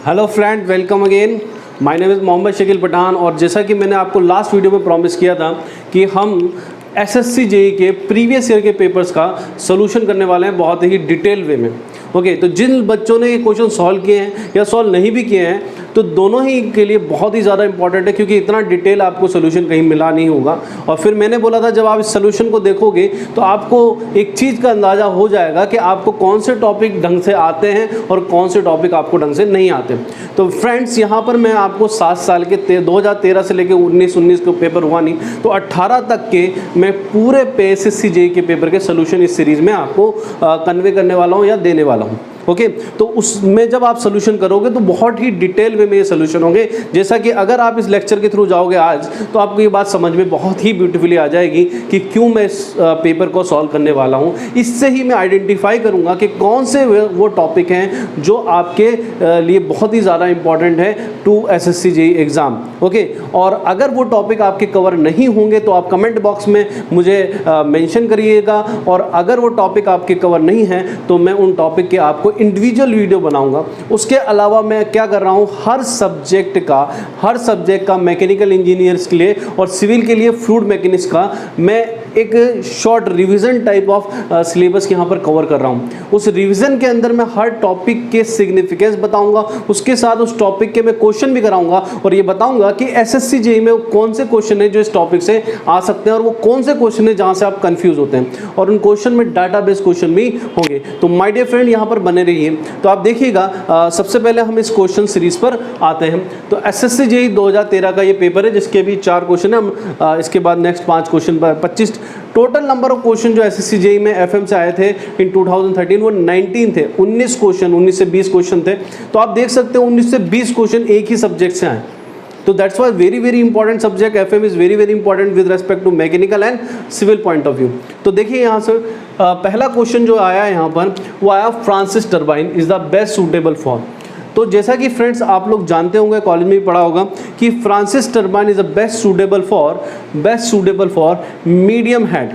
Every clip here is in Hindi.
Hello friend, welcome again. My name is Mohammad Shakeel Pathan. और जैसा कि मैंने आपको लास्ट वीडियो में प्रॉमिस किया था कि हम एसएससी जेईई के प्रीवियस ईयर के पेपर्स का सोल्यूशन करने वाले हैं बहुत ही डिटेल वे में। ओके, तो जिन बच्चों ने ये क्वेश्चन सॉल्व किए हैं या सॉल्व नहीं भी किए हैं तो दोनों ही के लिए बहुत ही ज़्यादा इंपॉर्टेंट है, क्योंकि इतना डिटेल आपको सोल्यूशन कहीं मिला नहीं होगा। और फिर मैंने बोला था जब आप इस सोल्यूशन को देखोगे तो आपको एक चीज़ का अंदाज़ा हो जाएगा कि आपको कौन से टॉपिक ढंग से आते हैं और कौन से टॉपिक आपको ढंग से नहीं आते। तो फ्रेंड्स, यहाँ पर मैं आपको 7 साल के 2013 से लेकर 19 को पेपर हुआ नहीं तो 18 तक के मैं पूरे एसएससी जेईई के पेपर के सोल्यूशन इस सीरीज़ में आपको कन्वे करने वाला हूँ या देने वाला हूँ। ओके, तो उसमें जब आप सोल्यूशन करोगे तो बहुत ही डिटेल वे में ये सोल्यूशन होंगे। जैसा कि अगर आप इस लेक्चर के थ्रू जाओगे आज तो आपको ये बात समझ में बहुत ही ब्यूटीफुली आ जाएगी कि क्यों मैं इस पेपर को सॉल्व करने वाला हूँ। इससे ही मैं आइडेंटिफाई करूँगा कि कौन से वो टॉपिक हैं जो आपके लिए बहुत ही ज़्यादा इंपॉर्टेंट है to SSC JEE exam. Okay, और अगर वो टॉपिक आपके कवर नहीं होंगे तो आप कमेंट बॉक्स में मुझे मेंशन करिएगा, और अगर वो टॉपिक आपके कवर नहीं है तो मैं उन टॉपिक के आपको इंडिविजुअल वीडियो बनाऊंगा। उसके अलावा मैं क्या कर रहा हूँ, हर सब्जेक्ट का मैकेनिकल इंजीनियर्स के लिए और सिविल के लिए फ्लूइड मैकेनिक्स का मैं एक short revision type of syllabus यहाँ पर कवर कर रहा हूँ। उस रिवीजन के अंदर मैं हर टॉपिक के सिग्निफिकेंस बताऊंगा, उसके साथ उस टॉपिक के मैं क्वेश्चन भी कराऊंगा और ये बताऊंगा कि एसएससी जेईई में कौन से क्वेश्चन है जो इस टॉपिक से आ सकते हैं और वो कौन से क्वेश्चन है जहाँ से आप कंफ्यूज होते हैं, और उन क्वेश्चन में डाटाबेस क्वेश्चन भी होंगे। तो माय डियर फ्रेंड, यहाँ पर बने रहिए। तो आप देखिएगा, सबसे पहले हम इस क्वेश्चन सीरीज पर आते हैं। तो एसएससी जेईई 2013 का ये पेपर है जिसके भी 4 क्वेश्चन है। हम इसके बाद नेक्स्ट 5 क्वेश्चन पर 25 टोटल नंबर ऑफ क्वेश्चन जो एसएससी जेईई में एफएम से आए थे इन 2013 वो 19 थे। 19 क्वेश्चन, 19 से 20 क्वेश्चन थे। तो आप देख सकते हैं 19 से 20 क्वेश्चन एक ही सब्जेक्ट से आए। तो that's why very important subject FM is very important with respect to mechanical and civil point of view. तो देखिए यहाँ से पहला क्वेश्चन जो आया है यहाँ पर वो आया, Francis turbine is the best suitable for. तो जैसा कि फ्रेंड्स आप लोग जानते होंगे, कॉलेज में भी पढ़ा होगा कि Francis turbine is the best suitable for medium head.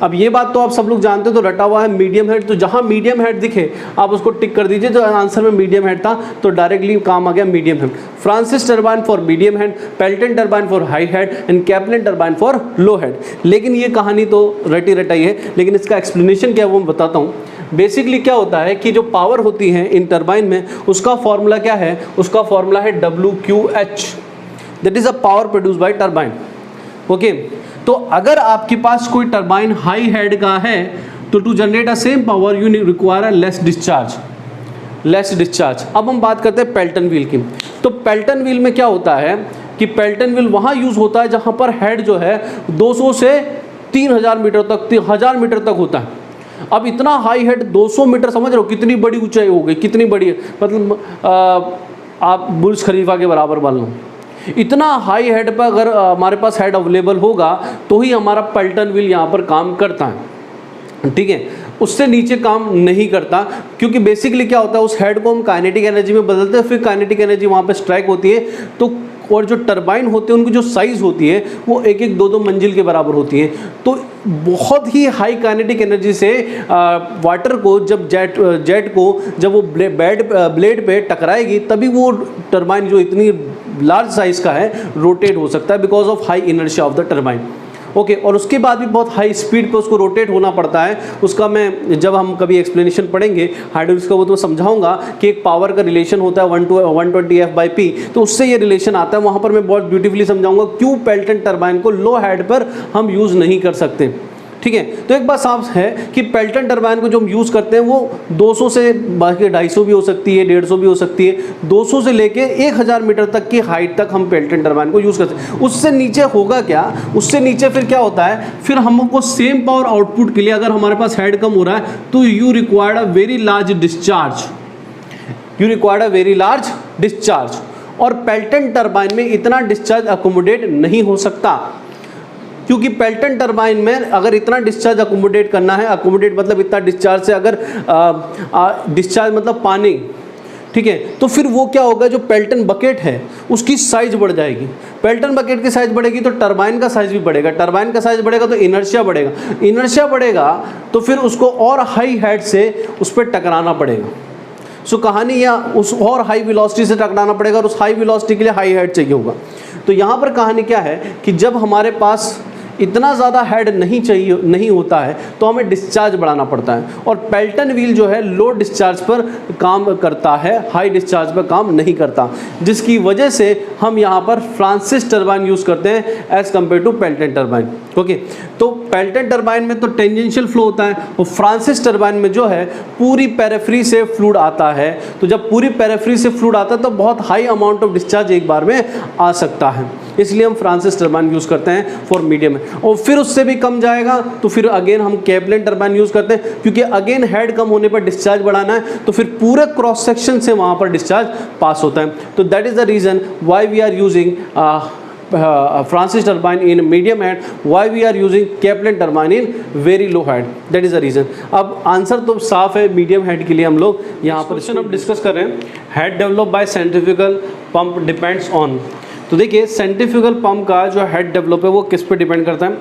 अब ये बात तो आप सब लोग जानते हो, तो रटा हुआ है मीडियम हेड। तो जहाँ मीडियम हेड दिखे आप उसको टिक कर दीजिए। जो आंसर में मीडियम हेड था तो डायरेक्टली काम आ गया medium head. Francis turbine for medium head, Pelton turbine for high head and Kaplan turbine for low head. लेकिन ये कहानी तो रटी रटाई है, लेकिन इसका एक्सप्लेनेशन क्या है वो मैं बताता हूँ। बेसिकली क्या होता है कि जो पावर होती है इन टर्बाइन में उसका फॉर्मूला क्या है, उसका फॉर्मूला है WQH, that is a power produce by turbine. Okay, तो अगर आपके पास कोई टर्बाइन हाई हेड का है तो to generate a same power you require a less discharge. अब हम बात करते हैं पेल्टन व्हील की। तो पेल्टन व्हील में क्या होता है कि पेल्टन व्हील वहाँ यूज़ होता है जहाँ पर हेड जो है 200 से 3000 मीटर तक 1000 मीटर तक होता है। अब इतना हाई हेड 200 मीटर, समझ रहे हो कितनी बड़ी ऊंचाई हो गई, कितनी बड़ी है, मतलब आप बुर्ज खलीफा के बराबर मान लो। इतना हाई हेड पर अगर हमारे पास हेड अवेलेबल होगा तो ही हमारा पेल्टन व्हील यहाँ पर काम करता है, ठीक है। उससे नीचे काम नहीं करता, क्योंकि बेसिकली क्या होता है उस हेड को हम काइनेटिक एनर्जी में बदलते हैं, फिर काइनेटिक एनर्जी वहाँ पर स्ट्राइक होती है। तो और जो टरबाइन होते हैं उनकी जो साइज़ होती है वो 1-1, 2-2 मंजिल के बराबर होती है। तो बहुत ही हाई काइनेटिक एनर्जी से वाटर को जब जेट को जब वो ब्लेड पे टकराएगी तभी वो टरबाइन जो इतनी लार्ज साइज़ का है रोटेट हो सकता है because of high inertia of the turbine. Okay, और उसके बाद भी बहुत हाई स्पीड पे उसको रोटेट होना पड़ता है। उसका मैं जब हम कभी एक्सप्लेनेशन पढ़ेंगे हाइड्रोलिक्स का वो तो समझाऊंगा कि एक पावर का रिलेशन होता है 120 F/P, तो उससे ये रिलेशन आता है। वहाँ पर मैं बहुत ब्यूटीफुली समझाऊंगा क्यों पेल्टन टरबाइन को लो हेड पर हम यूज़ नहीं कर सकते, ठीक है। तो एक बात साफ है कि पेल्टन टरबाइन को जो हम यूज़ करते हैं वो 200 से बाकी 250 भी हो सकती है, 150 भी हो सकती है, 200 से लेके 1000 मीटर तक की हाइट तक हम पेल्टन टरबाइन को यूज़ करते हैं। उससे नीचे होगा क्या, उससे नीचे फिर क्या होता है, फिर हमको सेम पावर आउटपुट के लिए अगर हमारे पास हेड कम हो रहा है तो you required a very large discharge, और पेल्टन टरबाइन में इतना डिस्चार्ज अकोमोडेट नहीं हो सकता, क्योंकि पेल्टन टरबाइन में अगर इतना डिस्चार्ज अकोमोडेट करना है, अकोमोडेट मतलब इतना डिस्चार्ज से अगर डिस्चार्ज मतलब पानी, ठीक है, तो फिर वो क्या होगा, जो पेल्टन बकेट है उसकी साइज बढ़ जाएगी। पेल्टन बकेट की साइज बढ़ेगी तो टरबाइन का साइज भी बढ़ेगा, टरबाइन का साइज बढ़ेगा तो इनर्शिया बढ़ेगा, इनर्शिया बढ़ेगा तो फिर उसको और हाई हेड से उस पर टकराना पड़ेगा। सो कहानी या उस और हाई वेलोसिटी से टकराना पड़ेगा और उस हाई वेलोसिटी के लिए हाई हेड चाहिए होगा। तो यहाँ पर कहानी क्या है कि जब हमारे पास इतना ज़्यादा हेड नहीं होता है तो हमें डिस्चार्ज बढ़ाना पड़ता है, और पेल्टन व्हील जो है लो डिस्चार्ज पर काम करता है, हाई डिस्चार्ज पर काम नहीं करता, जिसकी वजह से हम यहाँ पर फ्रांसिस टरबाइन यूज़ करते हैं as compare to Pelton turbine. Okay, तो पेल्टन टरबाइन में तो टेंजेंशियल फ्लो होता है और फ्रांसिस टरबाइन में जो है पूरी पेरिफेरी से फ्लूइड आता है। तो जब पूरी पेरिफेरी से फ्लूइड आता है तो बहुत हाई अमाउंट ऑफ डिस्चार्ज एक बार में आ सकता है, इसलिए हम फ्रांसिस टरबाइन यूज़ करते हैं फॉर मीडियम। और फिर उससे भी कम जाएगा तो फिर अगेन हम केपलिन टरबाइन यूज़ करते हैं, क्योंकि अगेन हेड कम होने पर डिस्चार्ज बढ़ाना है तो फिर पूरे क्रॉस सेक्शन से वहाँ पर डिस्चार्ज पास होता है। तो that is the reason why we are using Francis turbine in medium head, why we are using Kaplan turbine in very low head, that is the reason। अब आंसर तो साफ है, मीडियम हेड के लिए हम लोग यहाँ पर क्वेश्चन अब डिस्कस कर रहे हैं, head develop by centrifugal pump depends on. तो देखिए सेंट्रीफ्यूगल पंप का जो हेड डेवलप है वो किस पे डिपेंड करता है,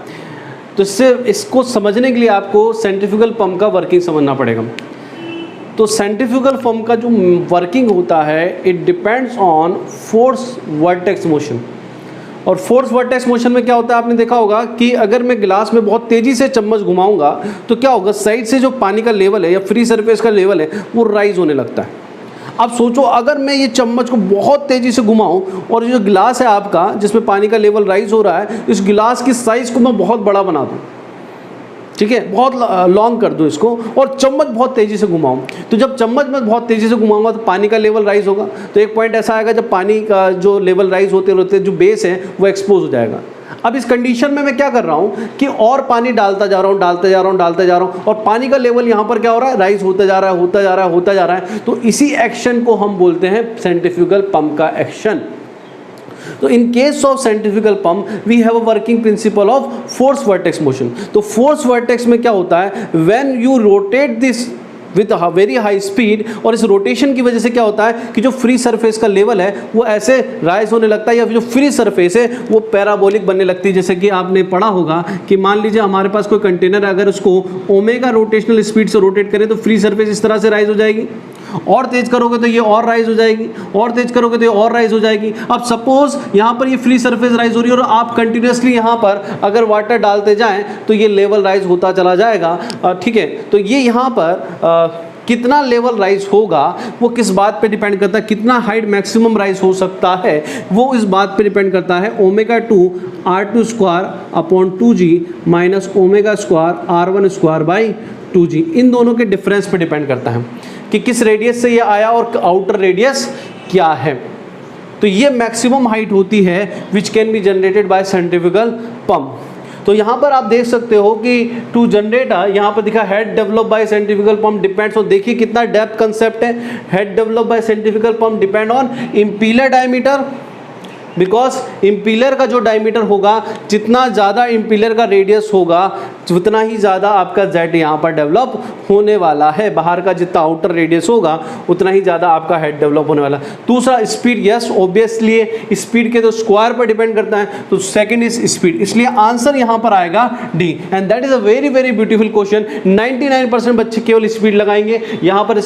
तो इसको समझने के लिए आपको सेंट्रीफ्यूगल पंप का वर्किंग समझना पड़ेगा। तो सेंट्रीफ्यूगल पंप का जो वर्किंग होता है it depends on force vortex motion. और फोर्स वर्टेक्स मोशन में क्या होता है, आपने देखा होगा कि अगर मैं गिलास में बहुत तेज़ी से चम्मच घुमाऊंगा तो क्या होगा, साइड से जो पानी का लेवल है या फ्री सरफेस का लेवल है वो राइज होने लगता है। अब सोचो अगर मैं ये चम्मच को बहुत तेज़ी से घुमाऊं और जो गिलास है आपका जिसमें पानी का लेवल राइज हो रहा है, इस गिलास की साइज़ को मैं बहुत बड़ा बना दूँ, ठीक है, बहुत लॉन्ग कर दूं इसको और चम्मच बहुत तेज़ी से घुमाऊं, तो जब चम्मच में बहुत तेज़ी से घुमाऊंगा तो पानी का लेवल राइज होगा। तो एक पॉइंट ऐसा आएगा जब पानी का जो लेवल राइज होते होते जो बेस है वो एक्सपोज हो जाएगा। अब इस कंडीशन में मैं क्या कर रहा हूँ कि और पानी डालता जा रहा हूँ, डालते जा रहा हूँ, डालते जा रहा हूँ, और पानी का लेवल यहाँ पर क्या हो रहा है, राइज होता जा रहा है, होता जा रहा है, होता जा रहा है। तो इसी एक्शन को हम बोलते हैं सेंट्रीफ्यूगल पंप का एक्शन। तो in case of centrifugal pump we have a working principle of force vortex motion. तो फोर्स वर्टेक्स में क्या होता है, when you rotate this with very high speed, और इस रोटेशन की वजह से क्या होता है कि जो फ्री सरफेस का लेवल है वो ऐसे राइज होने लगता है, या जो फ्री सरफेस है वो पैराबोलिक बनने लगती है। जैसे कि आपने पढ़ा होगा कि मान लीजिए हमारे पास कोई कंटेनर है, अगर उसको ओमेगा रोटेशनल स्पीड से रोटेट करें तो फ्री सरफेस इस तरह से राइज हो जाएगी, और तेज करोगे तो ये और राइज हो जाएगी, और तेज करोगे तो ये और राइज हो जाएगी। अब सपोज यहाँ पर ये फ्री सरफेस राइज हो रही है और आप कंटिन्यूसली यहाँ पर अगर वाटर डालते जाएं तो ये लेवल राइज होता चला जाएगा, ठीक है। तो ये यहाँ पर कितना लेवल राइज होगा वो किस बात पे डिपेंड करता है, कितना हाइट मैक्सिमम राइज हो सकता है वो इस बात पे डिपेंड करता है omega 2 R2 square upon 2G minus omega square R1 square by 2G। इन दोनों के डिफरेंस पे डिपेंड करता है कि किस रेडियस से ये आया और आउटर रेडियस क्या है। तो ये मैक्सिमम हाइट होती है which can be generated by centrifugal pump. तो यहाँ पर आप देख सकते हो कि टू जनरेट, यहाँ पर दिखा head develop by centrifugal pump depends on, देखिए कितना डेप्थ कंसेप्ट है। Head develop by centrifugal pump depend on impeller diameter, because impeller का जो डायमीटर होगा, जितना ज़्यादा इम्पीलर का रेडियस होगा उतना ही ज़्यादा आपका जेड यहाँ पर डेवलप होने वाला है। बाहर का जितना आउटर रेडियस होगा उतना ही ज़्यादा आपका हेड डेवलप होने वाला है। दूसरा स्पीड, यस ऑब्वियसली स्पीड के तो स्क्वायर पर डिपेंड करता है, तो सेकंड इज स्पीड, इसलिए आंसर यहाँ पर आएगा D. And that is a very very beautiful question. 99% बच्चे केवल स्पीड लगाएंगे, यहाँ पर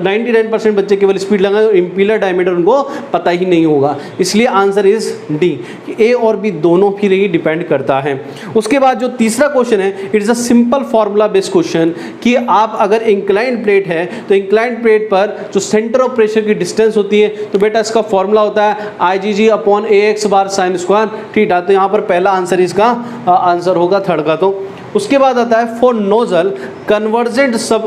99% बच्चे केवल स्पीड लगाएंगे, इम्पीलर डायमीटर उनको पता ही नहीं होगा, इसलिए आंसर इज डी। ए और बी दोनों फिर ही डिपेंड करता है। उसके बाद जो तीसरा क्वेश्चन है, it is a simple formula based question कि आप अगर इंक्लाइंड प्लेट है तो इंक्लाइंड प्लेट पर जो सेंटर ऑफ प्रेशर की डिस्टेंस होती है, तो बेटा इसका फॉर्मूला होता है IgG अपॉन AX बार साइन स्क्वायर थीटा। तो यहाँ पर पहला आंसर इसका आंसर होगा थर्ड का। तो उसके बाद आता है for nozzle convergent sub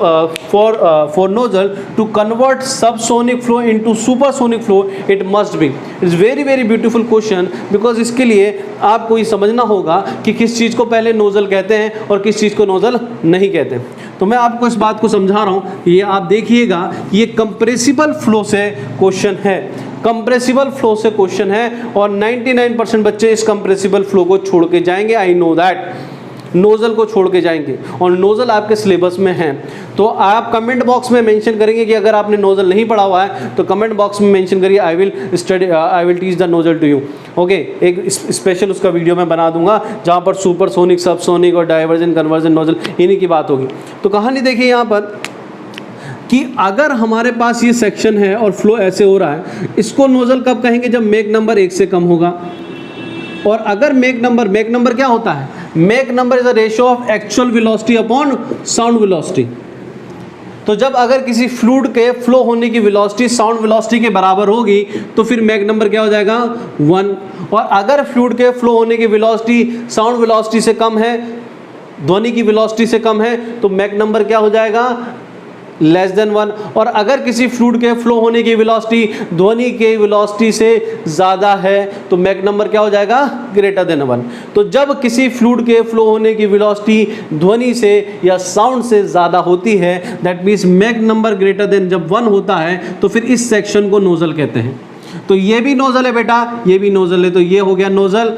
for nozzle to convert subsonic flow into supersonic flow it must be. It's very very beautiful question, because इसके लिए आपको ये समझना होगा कि किस चीज़ को पहले नोजल कहते हैं और किस चीज़ को नोजल नहीं कहते। तो मैं आपको इस बात को समझा रहा हूँ, ये आप देखिएगा, ये कंप्रेसिबल फ्लो से क्वेश्चन है, कंप्रेसिबल फ्लो से क्वेश्चन है, और 99% बच्चे इस कंप्रेसिबल फ्लो को छोड़ के जाएंगे। आई नो दैट, नोज़ल को छोड़ के जाएंगे, और नोज़ल आपके सिलेबस में है। तो आप कमेंट बॉक्स में मेंशन करेंगे कि अगर आपने नोज़ल नहीं पढ़ा हुआ है तो कमेंट बॉक्स में मेंशन करिए, I will teach the nozzle to you. Okay, एक स्पेशल उसका वीडियो मैं बना दूंगा जहाँ पर सुपरसोनिक, सबसोनिक और डाइवर्जन, कन्वर्जन नोज़ल इन्हीं की बात होगी। तो कहानी देखिए यहाँ पर, कि अगर हमारे पास ये सेक्शन है और फ्लो ऐसे हो रहा है, इसको नोजल कब कहेंगे? जब मेक नंबर 1 से कम होगा। और अगर मेक नंबर क्या होता है? Make number is a ratio of actual velocity upon sound velocity. तो जब अगर किसी फ्लूइड के फ्लो होने की वेलोसिटी साउंड वेलोसिटी के बराबर होगी तो फिर मैक नंबर क्या हो जाएगा? 1। और अगर फ्लूइड के फ्लो होने की वेलोसिटी साउंड वेलोसिटी से कम है, ध्वनि की वेलोसिटी से कम है, तो मैक नंबर क्या हो जाएगा? Less than 1। और अगर किसी फ्लूइड के फ्लो होने की वेलोसिटी ध्वनि के वेलोसिटी से ज़्यादा है तो मैक नंबर क्या हो जाएगा? Greater than 1। तो जब किसी फ्लूइड के फ्लो होने की वेलोसिटी ध्वनि से या साउंड से ज़्यादा होती है, that means Mach number greater than जब 1 होता है, तो फिर इस सेक्शन को नोजल कहते हैं। तो ये भी नोजल है बेटा, ये भी नोजल है, तो ये हो गया नोजल।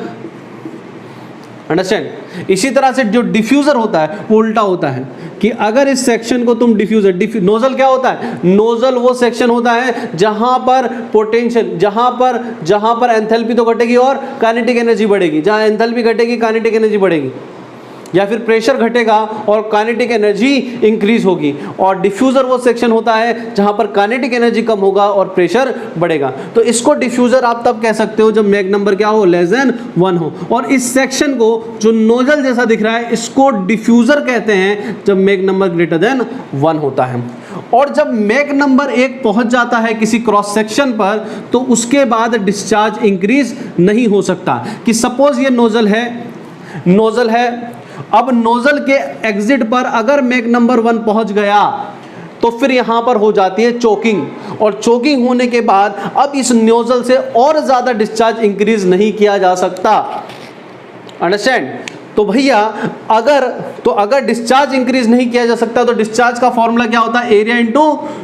अंडरस्टैंड? इसी तरह से जो डिफ्यूज़र होता है वो उल्टा होता है कि अगर इस सेक्शन को तुम नोजल क्या होता है? नोजल वो सेक्शन होता है जहां पर पोटेंशियल, जहां पर एंथैल्पी तो घटेगी और काइनेटिक एनर्जी बढ़ेगी। जहां एंथैल्पी घटेगी काइनेटिक एनर्जी बढ़ेगी, या फिर प्रेशर घटेगा और काइनेटिक एनर्जी इंक्रीज होगी। और डिफ्यूज़र वो सेक्शन होता है जहां पर काइनेटिक एनर्जी कम होगा और प्रेशर बढ़ेगा। तो इसको डिफ्यूज़र आप तब कह सकते हो जब मैक नंबर क्या हो? लेस देन 1 हो। और इस सेक्शन को जो नोजल जैसा दिख रहा है इसको डिफ्यूज़र कहते हैं जब मैक नंबर ग्रेटर देन 1 होता है। और जब मैक नंबर 1 पहुंच जाता है किसी क्रॉस सेक्शन पर, तो उसके बाद डिस्चार्ज इंक्रीज नहीं हो सकता। कि सपोज ये नोजल है, अब नोजल के एग्जिट पर अगर मैक नंबर 1 पहुंच गया तो फिर यहां पर हो जाती है चोकिंग, और चोकिंग होने के बाद अब इस नोजल से और ज्यादा डिस्चार्ज इंक्रीज नहीं किया जा सकता। अंडरस्टैंड? तो भैया अगर डिस्चार्ज इंक्रीज नहीं किया जा सकता तो डिस्चार्ज का फॉर्मूला क्या होता है? Area into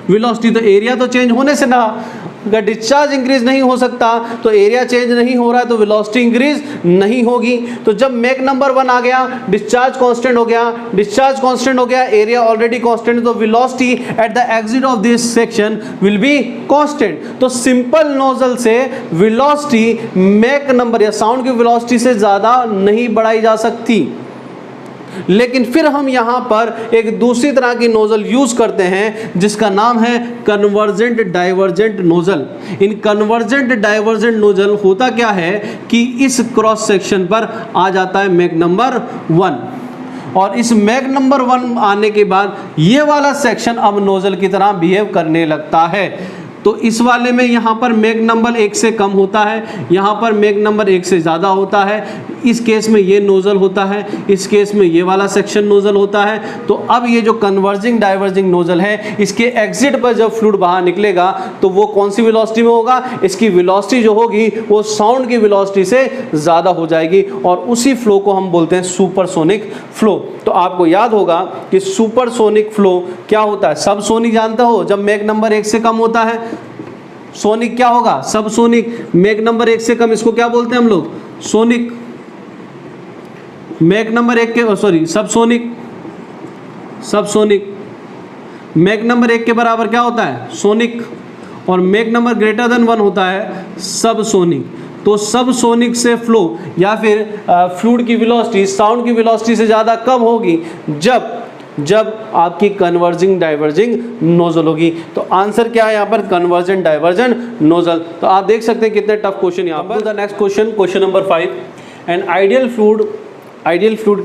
velocity. तो एरिया तो चेंज होने से ना, अगर डिस्चार्ज इंक्रीज नहीं हो सकता तो एरिया चेंज नहीं हो रहा है तो वेलोसिटी इंक्रीज नहीं होगी। तो जब मैक नंबर 1 आ गया, डिस्चार्ज कांस्टेंट हो गया, एरिया ऑलरेडी कांस्टेंट है, तो velocity at the exit of this section will be constant. तो सिंपल नोजल से वेलोसिटी मैक नंबर या साउंड की वेलोसिटी से ज्यादा नहीं बढ़ाई जा सकती। लेकिन फिर हम यहां पर एक दूसरी तरह की नोजल यूज करते हैं जिसका नाम है कन्वर्जेंट डाइवर्जेंट नोजल। इन कन्वर्जेंट डाइवर्जेंट नोजल होता क्या है कि इस क्रॉस सेक्शन पर आ जाता है मैक नंबर 1, और इस मैक नंबर 1 आने के बाद ये वाला सेक्शन अब नोजल की तरह बिहेव करने लगता है। तो इस वाले में यहाँ पर मैक नंबर 1 से कम होता है, यहाँ पर मैक नंबर 1 से ज़्यादा होता है। इस केस में ये नोजल होता है, इस केस में ये वाला सेक्शन नोजल होता है। तो अब ये जो कन्वर्जिंग डाइवर्जिंग नोजल है, इसके एग्जिट पर जब फ्लूइड बाहर निकलेगा तो वो कौन सी वेलोसिटी में होगा? इसकी वेलोसिटी जो होगी वो साउंड की वेलोसिटी से ज़्यादा हो जाएगी, और उसी फ्लो को हम बोलते हैं सुपरसोनिक फ्लो। तो आपको याद होगा कि सुपरसोनिक फ्लो क्या होता है? सब सोनिक जानते हो, जब मैक नंबर 1 से कम होता है। सोनिक क्या होगा? सब सोनिक। मैक नंबर 1 से कम इसको क्या बोलते हैं हम लोग? सोनिक। मैक नंबर 1 के सब सोनिक। मैक नंबर 1 के बराबर क्या होता है? सोनिक। और मैक नंबर ग्रेटर देन 1 होता है सब सोनिक। तो सब सोनिक से फ्लो या फिर फ्लूइड की वेलोसिटी साउंड की वेलोसिटी से ज़्यादा कब होगी? जब आपकी कन्वर्जिंग डाइवर्जिंग नोजल होगी। तो आंसर क्या है यहाँ पर? Convergent divergent nozzle. तो आप देख सकते हैं कितने टफ क्वेश्चन यहाँ पर। The next question number 5, an ideal fluid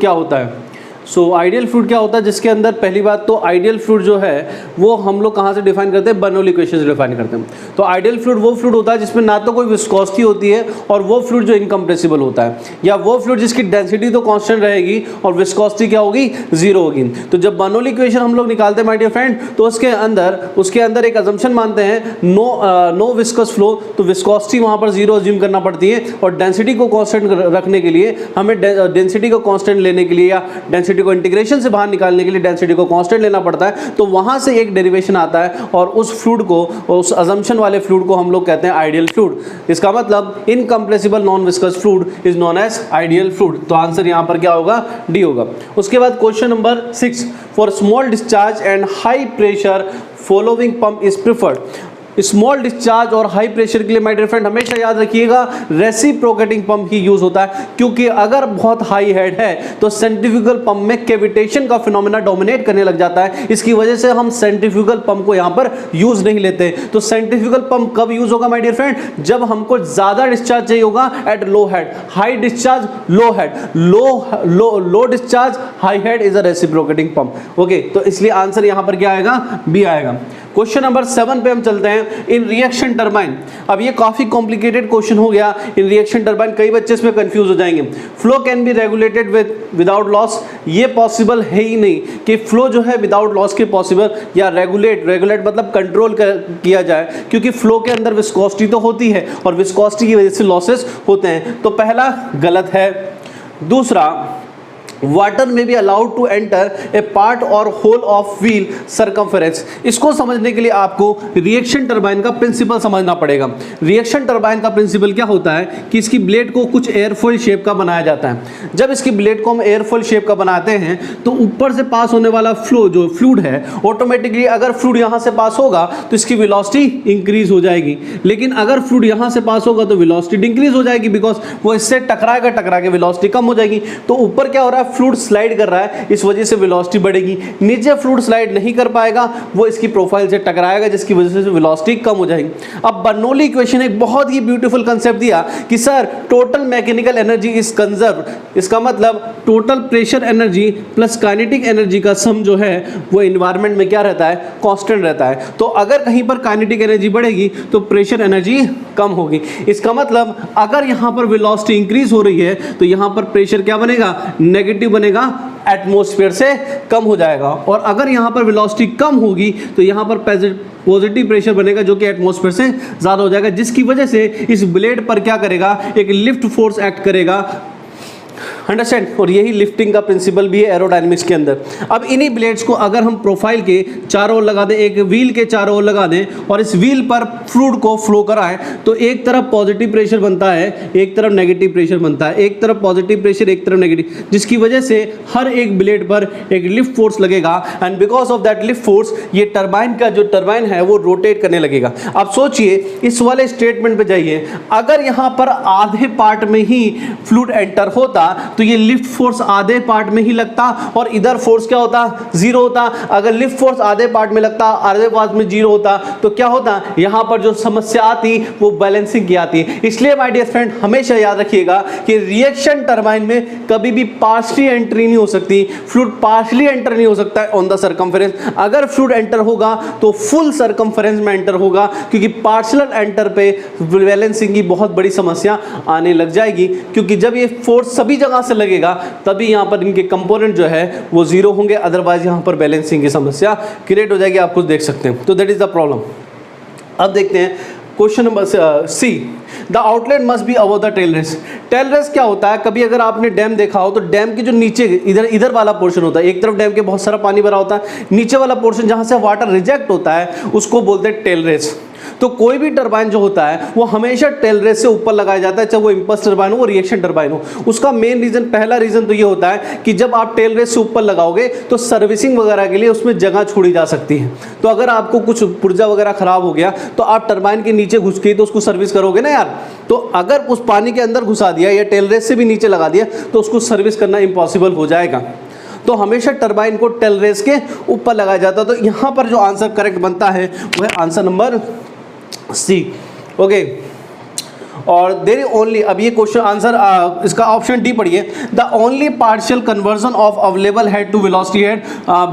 क्या होता है? सो आइडियल फ्लूइड क्या होता है? जिसके अंदर पहली बात तो आइडियल फ्लूइड जो है वो हम लोग कहाँ से डिफाइन करते हैं? बर्नौली इक्वेशन से डिफाइन करते हैं। तो आइडियल फ्लूइड वो फ्लूइड होता है जिसमें ना तो कोई विस्कोसिटी होती है, और वो फ्लूइड जो इनकम्प्रेसिबल होता है, या वो फ्लूइड जिसकी डेंसिटी तो कांस्टेंट रहेगी और विस्कोसिटी क्या होगी? 0 होगी। तो जब बर्नौली इक्वेशन हम लोग निकालते हैं माय डियर फ्रेंड, तो उसके अंदर एक अजम्पशन मानते हैं नो विस्कस फ्लो। तो विस्कोसिटी वहाँ पर 0 अज्यूम करना पड़ती है, और डेंसिटी को कांस्टेंट रखने के लिए हमें डेंसिटी को कांस्टेंट लेने के लिए या डेंसिटी को इंटीग्रेशन से बाहर निकालने के लिए डेंसिटी को कांस्टेंट लेना पड़ता है। तो वहां से एक डेरिवेशन आता है, और उस फ्लूइड को, उस अजम्पशन वाले फ्लूइड को हम लोग कहते हैं आइडियल फ्लूइड। इसका मतलब incompressible non viscous fluid is known as ideal fluid. तो आंसर यहां पर क्या होगा? डी होगा। उसके बाद question number 6, for small discharge and high pressure following pump is preferred. Small discharge और हाई प्रेशर के लिए माय डियर फ्रेंड हमेशा याद रखिएगा रेसिप्रोकेटिंग पंप ही यूज होता है, क्योंकि अगर बहुत हाई हेड है तो सेंट्रीफ्यूगल पंप में कैविटेशन का फिनोमेना डोमिनेट करने लग जाता है। इसकी वजह से हम सेंट्रीफ्यूगल पंप को यहां पर यूज नहीं लेते। तो सेंट्रीफ्यूगल पंप कब यूज होगा माय डियर फ्रेंड? जब हमको ज्यादा डिस्चार्ज चाहिए होगा at low head, high discharge low head, low discharge high head is a reciprocating pump. Okay, तो इसलिए आंसर यहां पर क्या आएगा? बी आएगा। क्वेश्चन नंबर 7 पे हम चलते हैं। इन रिएक्शन टरबाइन, अब ये काफी कॉम्प्लिकेटेड क्वेश्चन हो गया। इन रिएक्शन टरबाइन कई बच्चे इसमें कंफ्यूज हो जाएंगे। Flow can be regulated without loss, ये पॉसिबल है ही नहीं कि फ्लो जो है विदाउट लॉस के पॉसिबल, या रेगुलेट मतलब कंट्रोल किया जाए, क्योंकि फ्लो के अंदर विस्कोसिटी तो होती है और विस्कोसिटी की वजह से लॉसेस होते हैं। तो पहला गलत है। दूसरा, वाटर में be allowed to enter a part और होल ऑफ व्हील सर्कमफेरेंस। इसको समझने के लिए आपको रिएक्शन टरबाइन का प्रिंसिपल समझना पड़ेगा। रिएक्शन टरबाइन का प्रिंसिपल क्या होता है कि इसकी ब्लेड को कुछ एयरफॉइल शेप का बनाया जाता है। जब इसकी ब्लेड को हम एयरफॉइल शेप का बनाते हैं तो ऊपर से पास होने वाला फ्लो जो फ्लूइड है, ऑटोमेटिकली अगर फ्लूइड यहाँ से पास होगा तो इसकी वेलोसिटी इंक्रीज हो जाएगी, लेकिन अगर फ्लूइड यहाँ से पास होगा तो वेलोसिटी डिक्रीज हो जाएगी, बिकॉज वो इससे टकरा के वेलोसिटी कम हो जाएगी। तो ऊपर क्या हो रहा है? फ्लूइड स्लाइड कर रहा है, इस वजह से वेलोसिटी बढ़ेगी। नीचे फ्लूइड स्लाइड नहीं कर पाएगा, वो इसकी प्रोफाइल से टकराएगा, जिसकी वजह से वेलोसिटी कम हो जाएगी। अब बर्नौली इक्वेशन एक बहुत ही ब्यूटीफुल कंसेप्ट दिया कि sir total mechanical energy is conserve, इसका मतलब total pressure energy plus kinetic energy का सम जो है वो एनवायरनमेंट में क्या रहता है? कांस्टेंट रहता है। तो अगर कहीं पर काइनेटिक एनर्जी बढ़ेगी तो प्रेशर एनर्जी कम होगी। इसका मतलब अगर यहां पर वेलोसिटी इंक्रीज हो रही है तो यहां पर प्रेशर क्या बनेगा? नेगेटिव बनेगा, एटमॉस्फेयर से कम हो जाएगा। और अगर यहां पर वेलोसिटी कम होगी तो यहां पर पॉजिटिव प्रेशर बनेगा जो कि एटमॉस्फेयर से ज्यादा हो जाएगा, जिसकी वजह से इस ब्लेड पर क्या करेगा? एक लिफ्ट फोर्स एक्ट करेगा। अंडरस्टैंड? और यही लिफ्टिंग का प्रिंसिपल भी है एरोडायनेमिक्स के अंदर। अब इन्हीं ब्लेड्स को अगर हम प्रोफाइल के चारों ओर लगा दें, एक व्हील के चारों ओर लगा दें और इस व्हील पर फ्लूइड को फ्लो कराएं, तो एक तरफ पॉजिटिव प्रेशर बनता है, एक तरफ नेगेटिव प्रेशर बनता है। एक तरफ पॉजिटिव प्रेशर, एक तरफ नेगेटिव, जिसकी वजह से हर एक ब्लेड पर एक लिफ्ट फोर्स लगेगा। And because of that lift force ये टरबाइन का जो टरबाइन है वो रोटेट करने लगेगा। अब सोचिए, इस वाले स्टेटमेंट पे जाइए, अगर यहाँ पर आधे पार्ट में ही फ्लूइड एंटर होता तो ये लिफ्ट फोर्स आधे पार्ट में ही लगता और इधर फोर्स क्या होता? जीरो होता। अगर लिफ्ट फोर्स आधे पार्ट में लगता, आधे पार्ट में जीरो होता, तो क्या होता? यहां पर जो समस्या आती वो बैलेंसिंग की आती। इसलिए माय डियर फ्रेंड हमेशा याद रखिएगा कि रिएक्शन टरबाइन में कभी भी पार्शियली एंट्री नहीं हो सकती, फ्लूइड पार्शियली एंटर नहीं हो सकता है ऑन द सर्कमफेरेंस। अगर फ्लूइड एंटर होगा तो फुल सर्कमफेरेंस में एंटर होगा, क्योंकि पार्शियल एंटर पे बैलेंसिंग की बहुत बड़ी समस्या आने लग जाएगी, क्योंकि जब ये फोर्स सभी जगह से लगेगा तभी यहां पर इनके कंपोनेंट जो है वो जीरो होंगे, अदरवाइज यहां पर बैलेंसिंग की समस्या क्रिएट हो जाएगी। आप कुछ देख सकते हैं। तो दैट इज द प्रॉब्लम। अब देखते हैं question number C. The outlet must be above the tail race. Tail race क्या होता है? कभी अगर आपने डैम देखा हो तो डैम के जो नीचे इधर वाला पोर्शन होता है, एक तरफ डैम के बहुत सारा पानी भरा होता है, नीचे वाला पोर्शन जहां से वाटर रिजेक्ट होता है उसको बोलते हैं टेल रेस। तो कोई भी टरबाइन जो होता है वो हमेशा टेल रेस से ऊपर लगाया जाता है, चाहे वो इंपल्स टरबाइन हो, वो रिएक्शन टरबाइन हो। उसका मेन रीजन, पहला रीजन तो ये होता है कि जब आप टेल रेस से ऊपर लगाओगे तो सर्विसिंग वगैरह के लिए उसमें जगह छोड़ी जा सकती है। तो अगर आपको कुछ पुर्जा वगैरह खराब हो गया तो आप टरबाइन के नीचे घुस के तो उसको सर्विस करोगे ना यार। तो अगर उस पानी के अंदर घुसा दिया या टेल रेस से भी नीचे लगा दिया तो उसको सर्विस करना इम्पॉसिबल हो जाएगा। तो हमेशा टरबाइन को टेल रेस के ऊपर लगाया जाता है। तो यहाँ पर जो आंसर करेक्ट बनता है वो है आंसर नंबर सी। ओके, और देयर इज ओनली, अब ये क्वेश्चन आंसर इसका ऑप्शन डी पढ़िए। The only partial conversion of available head to velocity head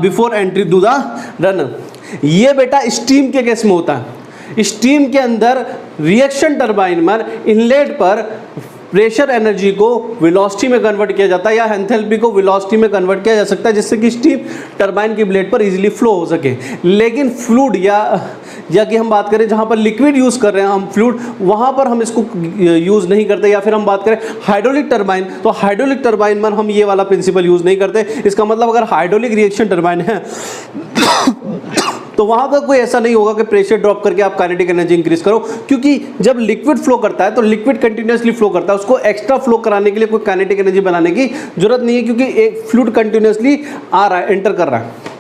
before entry to the runner. ये बेटा स्टीम के केस में होता है। स्टीम के अंदर रिएक्शन टरबाइन में इनलेट पर प्रेशर एनर्जी को वेलोसिटी में कन्वर्ट किया जाता है या एंथैल्पी को वेलोसिटी में कन्वर्ट किया जा सकता है, जिससे कि स्टीम टरबाइन की ब्लेड पर इजीली फ्लो हो सके। लेकिन फ्लूइड या कि हम बात करें जहाँ पर लिक्विड यूज़ कर रहे हैं हम फ्लूइड, वहाँ पर हम इसको यूज़ नहीं करते। या फिर हम बात करें हाइड्रोलिक टरबाइन, तो हाइड्रोलिक टरबाइन में हम ये वाला प्रिंसिपल यूज़ नहीं करते। इसका मतलब अगर हाइड्रोलिक रिएक्शन टरबाइन है तो वहाँ पर कोई ऐसा नहीं होगा कि प्रेशर ड्रॉप करके आप काइनेटिक एनर्जी इंक्रीज करो, क्योंकि जब लिक्विड फ्लो करता है तो लिक्विड कंटिन्यूसली फ्लो करता है, उसको एक्स्ट्रा फ्लो कराने के लिए कोई काइनेटिक एनर्जी बनाने की जरूरत नहीं है, क्योंकि एक फ्लूइड कंटिन्यूसली आ रहा है, एंटर कर रहा है।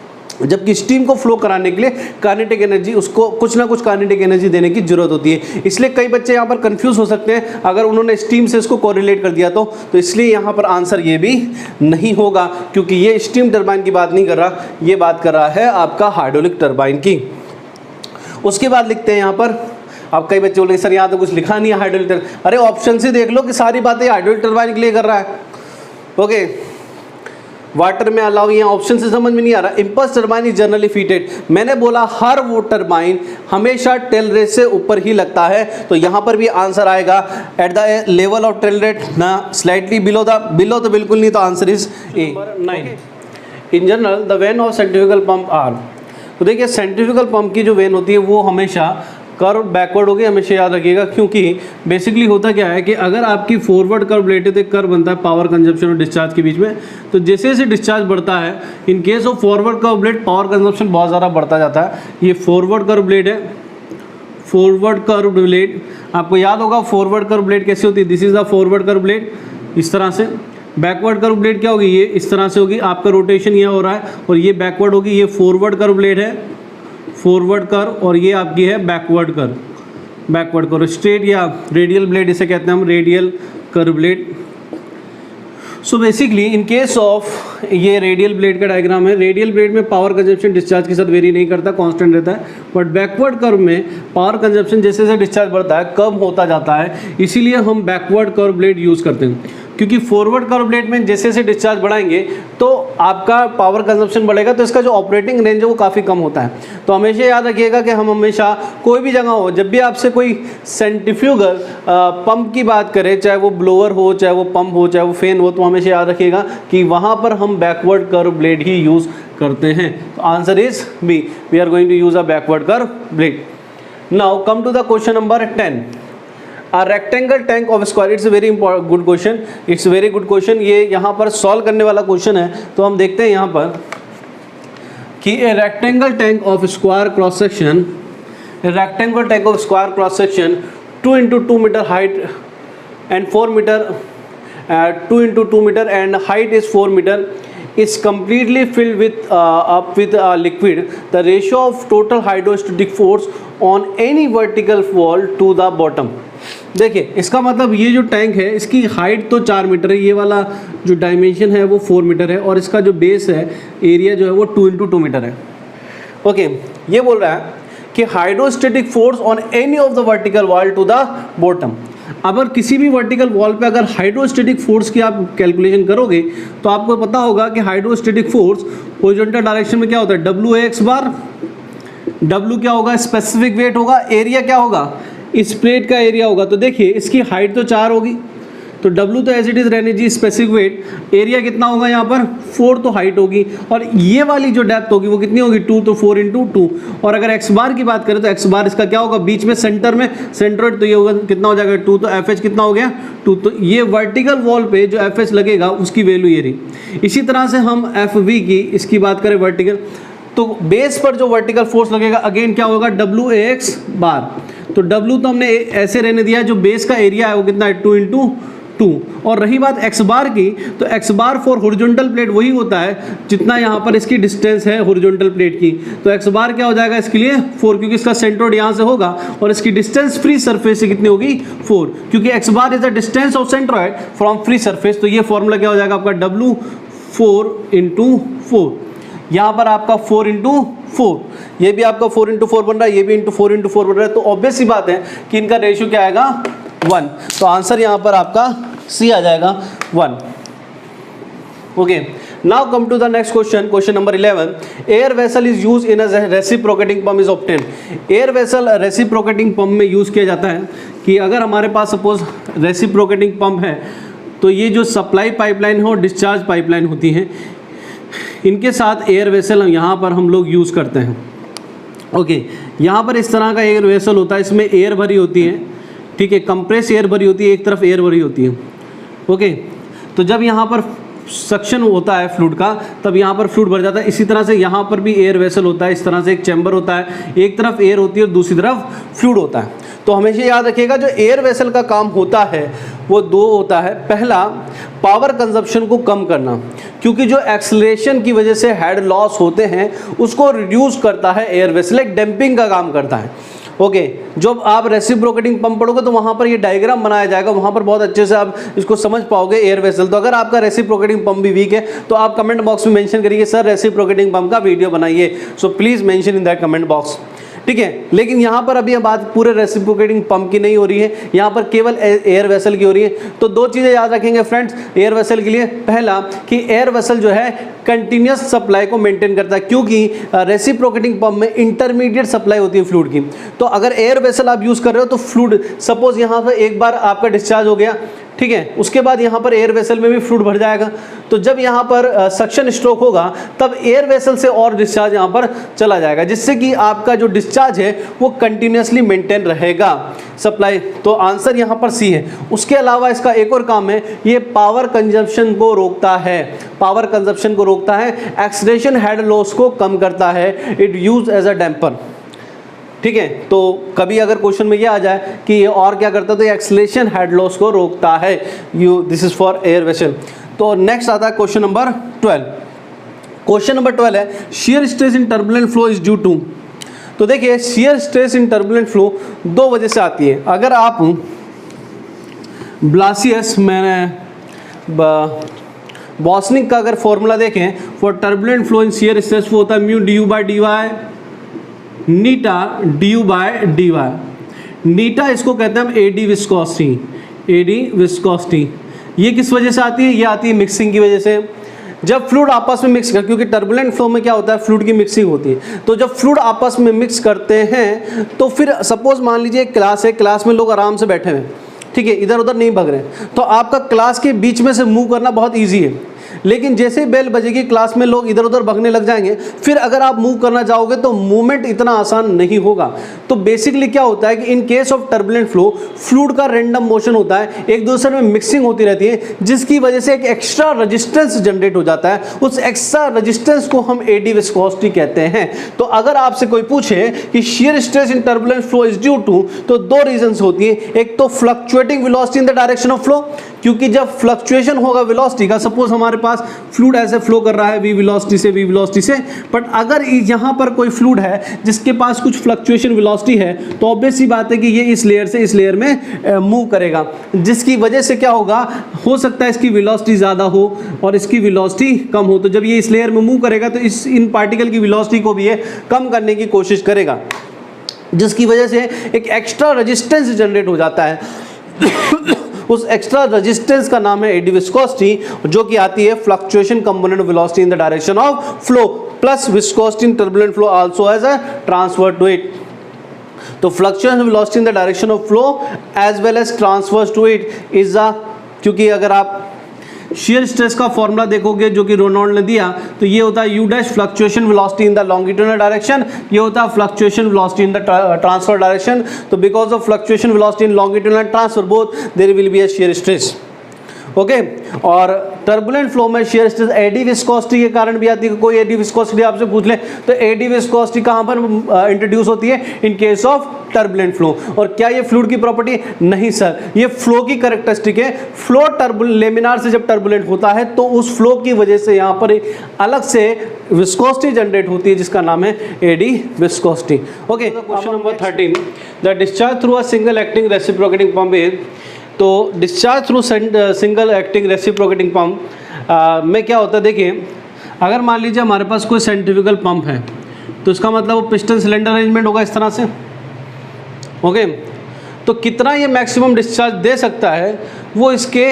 जबकि स्टीम को फ्लो कराने के लिए काइनेटिक एनर्जी, उसको कुछ ना कुछ काइनेटिक एनर्जी देने की जरूरत होती है। इसलिए कई बच्चे यहाँ पर कंफ्यूज हो सकते हैं अगर उन्होंने स्टीम से इसको कोरिलेट कर दिया तो इसलिए यहाँ पर आंसर ये भी नहीं होगा, क्योंकि ये स्टीम टरबाइन की बात नहीं कर रहा, ये बात कर रहा है आपका हाइड्रोलिक टरबाइन की। उसके बाद लिखते हैं यहाँ पर, अब कई बच्चे बोले सर यहाँ तो कुछ लिखा नहीं है हाइड्रोलिक टरबाइन, अरे ऑप्शन से देख लो कि सारी बातें हाइड्रोलिक टरबाइन के लिए कर रहा है। ओके, वाटर में अलाउ, यहाँ ऑप्शन से समझ में नहीं आ रहा। इम्पल्स टरबाइन इज जनरली फीटेड, मैंने बोला हर वो टरबाइन हमेशा टेल रेट से ऊपर ही लगता है, तो यहाँ पर भी आंसर आएगा at the level of tail rate, ना स्लाइटली बिलो तो बिल्कुल नहीं, तो answer is A. 9 in general the vane of centrifugal pump are, तो देखिए सेंट्रीफ्यूगल पंप की जो वेन होती है वो हमेशा कर्व बैकवर्ड होगी, हमेशा याद रखिएगा, क्योंकि बेसिकली होता क्या है कि अगर आपकी फॉरवर्ड कर्व ब्लेड है तो एक कर्व बनता है पावर कंजप्शन और डिस्चार्ज के बीच में, तो जैसे जैसे डिस्चार्ज बढ़ता है इन case of forward curve blade power consumption बहुत ज़्यादा बढ़ता जाता है। ये फॉरवर्ड कर्व ब्लेड है, फॉरवर्ड कर्व ब्लेड, आपको याद होगा फॉरवर्ड कर्व ब्लेड कैसी होती है, this is the forward curve blade इस तरह से। बैकवर्ड कर्व ब्लेड क्या होगी, ये इस तरह से होगी, आपका रोटेशन ये हो रहा है और ये बैकवर्ड होगी, ये फॉरवर्ड कर्व ब्लेड है, फॉरवर्ड कर्व, और ये आपकी है बैकवर्ड कर्व। स्ट्रेट या रेडियल ब्लेड इसे कहते हैं हम, radial curve blade. So basically in case of, ये रेडियल ब्लेड का डायग्राम है, रेडियल ब्लेड में पावर कंजप्शन डिस्चार्ज के साथ वेरी नहीं करता, कांस्टेंट रहता है, बट बैकवर्ड कर्व में पावर कंजप्शन जैसे जैसे डिस्चार्ज बढ़ता है कम होता जाता है, इसीलिए हम बैकवर्ड कर्व ब्लेड यूज़ करते हैं। क्योंकि फॉरवर्ड कर्व ब्लेड में जैसे जैसे डिस्चार्ज बढ़ाएंगे तो आपका पावर कंजप्शन बढ़ेगा, तो इसका जो ऑपरेटिंग रेंज है वो काफ़ी कम होता है। तो हमेशा याद रखिएगा कि हम हमेशा कोई भी जगह हो, जब भी आपसे कोई सेंट्रीफ्यूगल पंप की बात करें, चाहे वो ब्लोअर हो, चाहे वो पंप हो, चाहे वो फैन हो, तो हमेशा याद रखिएगा कि वहाँ पर हम बैकवर्ड कर्व ब्लेड ही यूज़ करते हैं। तो answer is B, we are going to use a backward curve blade. Now come to the question number 10। A rectangle tank of square, it's a very important good question, it's a very good question। ये यहाँ पर सॉल्व करने वाला क्वेश्चन है, तो हम देखते हैं यहाँ पर कि a rectangle tank of square cross section, a rectangle tank of square cross section 2 into 2 meter height and 4 meter 2 into 2 meter and height is 4 meter is completely filled with up with liquid. The ratio of total hydrostatic force on any vertical wall to the bottom। देखिए इसका मतलब ये जो टैंक है इसकी हाइट तो 4 मीटर है, ये वाला जो डायमेंशन है वो 4 मीटर है, और इसका जो बेस है एरिया जो है वो 2 into 2 मीटर है। ओके, ये बोल रहा है कि hydrostatic force on any of the vertical wall to the bottom. अगर किसी भी वर्टिकल वॉल पे अगर हाइड्रोस्टेटिक फोर्स की आप कैलकुलेशन करोगे तो आपको पता होगा कि हाइड्रोस्टेटिक फोर्स हॉरिजॉन्टल डायरेक्शन में क्या होता है, WAX बार। W क्या होगा, स्पेसिफिक वेट होगा, एरिया क्या होगा, इस प्लेट का एरिया होगा। तो देखिए इसकी हाइट तो 4 होगी, तो W तो एज इट इज़ रहने जी, स्पेसिफिक वेट, एरिया कितना होगा यहाँ पर 4, तो हाइट होगी, और ये वाली जो डेप्थ होगी वो कितनी होगी 2, तो 4 into 2। और अगर x बार की बात करें तो x बार इसका क्या होगा, बीच में सेंटर में सेंट्रोइड, तो ये होगा कितना हो जाएगा 2, तो FH कितना हो गया 2। तो ये वर्टिकल वॉल पे जो FH लगेगा उसकी वैल्यू ये रही। इसी तरह से हम FV की इसकी बात करें वर्टिकल, तो बेस पर जो वर्टिकल फोर्स लगेगा अगेन क्या होगा WAX बार। तो W तो हमने ऐसे रहने दिया है, जो बेस का एरिया है वो कितना है 2 into 2। और रही बात x बार की, तो x bar for horizontal plate वही होता है जितना यहाँ पर इसकी डिस्टेंस है हॉरिजॉन्टल प्लेट की। तो x बार क्या हो जाएगा इसके लिए 4, क्योंकि इसका सेंट्रोइड यहाँ से होगा और इसकी डिस्टेंस फ्री सरफेस से कितनी होगी 4, क्योंकि x bar is the distance of centroid from free surface. तो ये फॉर्मूला क्या हो जाएगा आपका W 4 into 4। यहाँ पर आपका 4 into 4, ये भी आपका 4 into 4 बन रहा है, ये भी 4 into 4 बन रहा है। तो ऑब्वियस सी बात है कि इनका रेशियो क्या आएगा 1। तो आंसर यहाँ पर आपका सी आ जाएगा 1। Okay, now come to the next question, question number 11। Air vessel is use in a reciprocating pump is obtain. Air vessel reciprocating pump में यूज़ किया जाता है कि अगर हमारे पास सपोज रेसिप्रोकेटिंग पंप है, तो ये जो सप्लाई पाइपलाइन हो, डिस्चार्ज पाइपलाइन होती है, इनके साथ एयर वेसल यहाँ पर हम लोग यूज़ करते हैं। ओके, यहाँ पर इस तरह का एयर वेसल होता है, इसमें एयर भरी होती है, ठीक है, कंप्रेस एयर भरी होती है, एक तरफ एयर भरी होती है। ओके, तो जब यहाँ पर सक्शन होता है फ्लूइड का, तब यहाँ पर फ्लूइड भर जाता है। इसी तरह से यहाँ पर भी एयर वेसल होता है, इस तरह से एक चैम्बर होता है, एक तरफ एयर होती है और दूसरी तरफ फ्लूइड होता है। तो हमेशा याद रखिएगा जो एयर वेसल का काम होता है वो 2 होता है। पहला, पावर कंजप्शन को कम करना, क्योंकि जो एक्सेलरेशन की वजह से हेड लॉस होते हैं उसको रिड्यूस करता है एयर वेसल, एक डैम्पिंग का काम करता है। ओके, जब आप रेसिप्रोकेटिंग पंप पढ़ोगे तो वहाँ पर ये डायग्राम बनाया जाएगा, वहाँ पर बहुत अच्छे से आप इसको समझ पाओगे एयर वेसल। तो अगर आपका रेसिप्रोकेटिंग पंप भी वीक है तो आप कमेंट बॉक्स में मेंशन करिए सर रेसिप्रोकेटिंग पंप का वीडियो बनाइए, so please mention in that comment box, ठीक है। लेकिन यहाँ पर अभी बात पूरे रेसिप्रोकेटिंग पंप की नहीं हो रही है, यहाँ पर केवल एयर वेसल की हो रही है। तो दो चीज़ें याद रखेंगे फ्रेंड्स एयर वेसल के लिए। पहला कि एयर वेसल जो है कंटिन्यूस सप्लाई को मेंटेन करता है, क्योंकि रेसिप्रोकेटिंग पंप में इंटरमीडिएट सप्लाई होती है फ्लूइड की। तो अगर एयर वेसल आप यूज़ कर रहे हो तो फ्लूइड सपोज यहाँ पर एक बार आपका डिस्चार्ज हो गया, ठीक है, उसके बाद यहाँ पर एयर वेसल में भी फ्लूइड भर जाएगा। तो जब यहाँ पर सक्शन स्ट्रोक होगा तब एयर वेसल से और डिस्चार्ज यहाँ पर चला जाएगा, जिससे कि आपका जो डिस्चार्ज है वो कंटिन्यूसली मेंटेन रहेगा सप्लाई। तो आंसर यहाँ पर सी है। उसके अलावा इसका एक और काम है, ये पावर कंजप्शन को रोकता है, पावर कंजप्शन को रोकता है, एक्सेलरेशन हेड लॉस को कम करता है, it use as a damper, ठीक है। तो कभी अगर क्वेश्चन में ये आ जाए कि ये और क्या करता है तो ये एक्सेलरेशन हेड लॉस को रोकता है। This is for air vessel. तो नेक्स्ट आता है क्वेश्चन नंबर 12। क्वेश्चन नंबर 12 है shear stress in turbulent flow is due to. तो देखिए shear stress in turbulent flow दो वजह से आती है। अगर आप ब्लासियस बॉसनिक का अगर फॉर्मूला देखें for turbulent flow in shear stress वो होता है mu D U by D Y eta D U by D Y. Eta इसको कहते हैं हम एडी विस्कोसिटी, एडी विस्कोसिटी। ये किस वजह से आती है? ये आती है मिक्सिंग की वजह से। जब फ्लूइड आपस में मिक्स कर, क्योंकि टर्बुलेंट फ्लो में क्या होता है फ्लूइड की मिक्सिंग होती है, तो जब फ्लूइड आपस में मिक्स करते हैं तो फिर सपोज मान लीजिए क्लास है, क्लास में लोग आराम से बैठे हुए हैं, ठीक है, इधर उधर नहीं भाग रहे हैं, तो आपका क्लास के बीच में से मूव करना बहुत ईजी है। लेकिन जैसे ही बेल बजेगी क्लास में लोग इधर उधर भागने लग जाएंगे, फिर अगर आप मूव करना चाहोगे तो मूवमेंट इतना आसान नहीं होगा। तो बेसिकली क्या होता है कि इन case of turbulent flow fluid का रैंडम मोशन होता है, एक दूसरे में मिक्सिंग होती रहती है, जिसकी वजह से एक एक्स्ट्रा रेजिस्टेंस जनरेट हो जाता है। उस एक्स्ट्रा रेजिस्टेंस को हम एडी विस्कोसिटी कहते हैं। तो अगर आपसे कोई पूछे कि shear stress in turbulent flow is due to, तो दो रीजंस होती है। एक तो fluctuating velocity in the direction of flow, क्योंकि जब फ्लक्चुएशन होगा वेलोसिटी का, सपोज हमारे पास फ्लूइड ऐसे फ्लो कर रहा है वी वेलोसिटी से, बट अगर यहाँ पर कोई फ्लूइड है जिसके पास कुछ फ्लक्चुएशन वेलोसिटी है, तो ऑब्वियस सी बात है कि ये इस लेयर से इस लेयर में मूव करेगा, जिसकी वजह से क्या होगा, हो सकता है इसकी वेलोसिटी ज़्यादा हो और इसकी वेलोसिटी कम हो। तो जब ये इस लेयर में मूव करेगा तो इन पार्टिकल की वेलोसिटी को भी ये कम करने की कोशिश करेगा, जिसकी वजह से एक एक्स्ट्रा रेजिस्टेंस जनरेट हो जाता है। उस एक्स्ट्रा रेजिस्टेंस का नाम है एडी विस्कोसिटी, जो कि आती है fluctuation component of velocity in the direction of flow plus viscosity in turbulent flow also as a transfer to it. तो fluctuation velocity in the direction of flow as well as transfer to it is a, क्योंकि अगर आप शियर स्ट्रेस का फॉर्मूला देखोगे जो कि रोनॉल्ड ने दिया, तो ये होता है U dash fluctuation velocity in the longitudinal direction, ये होता है fluctuation velocity in the transfer direction. तो because of fluctuation velocity in longitudinal transfer both there will be a shear stress. Okay, और टर्बुलेंट फ्लो में शियर स्ट्रेस एडी विस्कोसिटी के कारण भी आती है। कोई एडी विस्कोसिटी आपसे पूछ ले तो एडी विस्कोसिटी कहाँ पर इंट्रोड्यूस होती है? इन केस ऑफ टर्बुलेंट फ्लो। और क्या ये फ्लूइड की प्रॉपर्टी? नहीं सर, ये फ्लो की कैरेक्टरिस्टिक है। फ्लो लेमिनार से जब टर्बुलेंट होता है तो उस फ्लो की वजह से यहाँ पर अलग से विस्कोसिटी जनरेट होती है, जिसका नाम है eddy viscosity. Okay, question number 13, the discharge through a single acting reciprocating pump is. तो discharge through single acting reciprocating pump में क्या होता है, देखिए अगर मान लीजिए हमारे पास कोई सेंट्रीफ्यूगल पंप है तो इसका मतलब वो पिस्टन सिलेंडर अरेंजमेंट होगा इस तरह से। ओके, तो कितना ये मैक्सिमम डिस्चार्ज दे सकता है वो इसके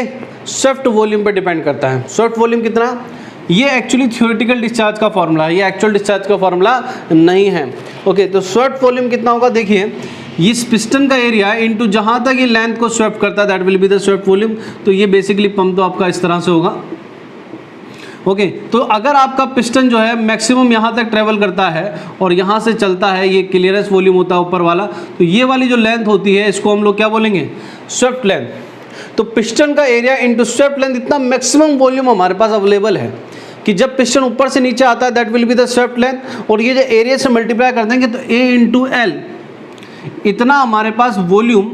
स्वेप्ट वॉल्यूम पर डिपेंड करता है। स्वेप्ट वॉल्यूम कितना, ये एक्चुअली थ्योरेटिकल डिस्चार्ज का फॉर्मूला है, ये एक्चुअल डिस्चार्ज का फॉर्मूला नहीं है। ओके, तो स्वेप्ट वॉल्यूम कितना होगा, देखिए इस पिस्टन का एरिया इनटू जहाँ तक ये लेंथ को स्वेप्ट करता है that will be the swept volume. तो ये बेसिकली पंप तो आपका इस तरह से होगा। ओके, तो अगर आपका पिस्टन जो है मैक्सिमम यहाँ तक ट्रेवल करता है और यहाँ से चलता है, ये क्लियरेंस वॉल्यूम होता है ऊपर वाला, तो ये वाली जो लेंथ होती है इसको हम लोग क्या बोलेंगे, स्वेप्ट लेंथ। तो पिस्टन का एरिया इंटू स्वेप्ट लेंथ, इतना मैक्सिमम वॉल्यूम हमारे पास अवेलेबल है कि जब पिस्टन ऊपर से नीचे आता है that will be the swept length. और ये जो एरिया से मल्टीप्लाई कर देंगे तो ए इंटू एल, इतना हमारे पास वॉल्यूम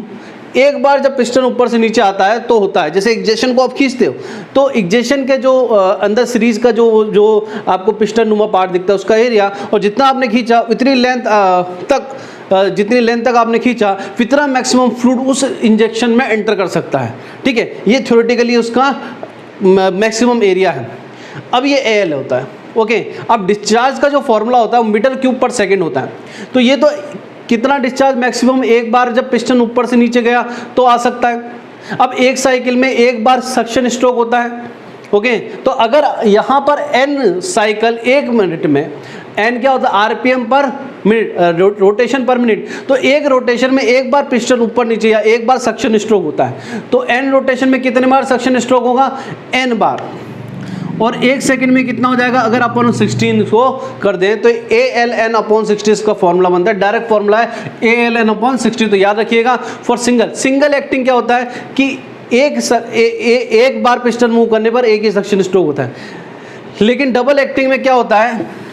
एक बार जब पिस्टन ऊपर से नीचे आता है तो होता है, जैसे इग्जेशन को आप खींचते हो तो इग्जेशन के जो अंदर सीरीज का जो आपको पिस्टन नुमा पार्ट दिखता है उसका एरिया, और जितना आपने खींचा उतनी लेंथ तक, जितनी लेंथ तक आपने खींचा कितना मैक्सिमम फ्लूइड उस इंजेक्शन में एंटर कर सकता है। ठीक है, ये थ्योरेटिकली उसका मैक्सिमम एरिया है। अब ये एल होता है। ओके, अब डिस्चार्ज का जो फॉर्मूला होता है वो मीटर क्यूब पर सेकेंड होता है। तो ये तो कितना डिस्चार्ज मैक्सिमम एक बार जब पिस्टन ऊपर से नीचे गया तो आ सकता है। अब एक साइकिल में एक बार सक्शन स्ट्रोक होता है। ओके, तो अगर यहाँ पर n साइकिल एक मिनट में, n क्या होता है आरपीएम पर मिनट, रोटेशन पर मिनट, तो एक रोटेशन में एक बार पिस्टन ऊपर नीचे या एक बार सक्शन स्ट्रोक होता है। तो n रोटेशन में कितने बार सक्शन स्ट्रोक होगा, n बार, और एक सेकंड में कितना हो जाएगा, अगर अपन 16 को कर दें तो ALN/60 इसका फॉर्मूला बनता है, डायरेक्ट फॉर्मूला है ALN/60। तो याद रखिएगा फॉर सिंगल एक्टिंग क्या होता है कि एक बार पिस्टन मूव करने पर एक ही सक्शन स्ट्रोक होता है, लेकिन डबल एक्टिंग में क्या होता है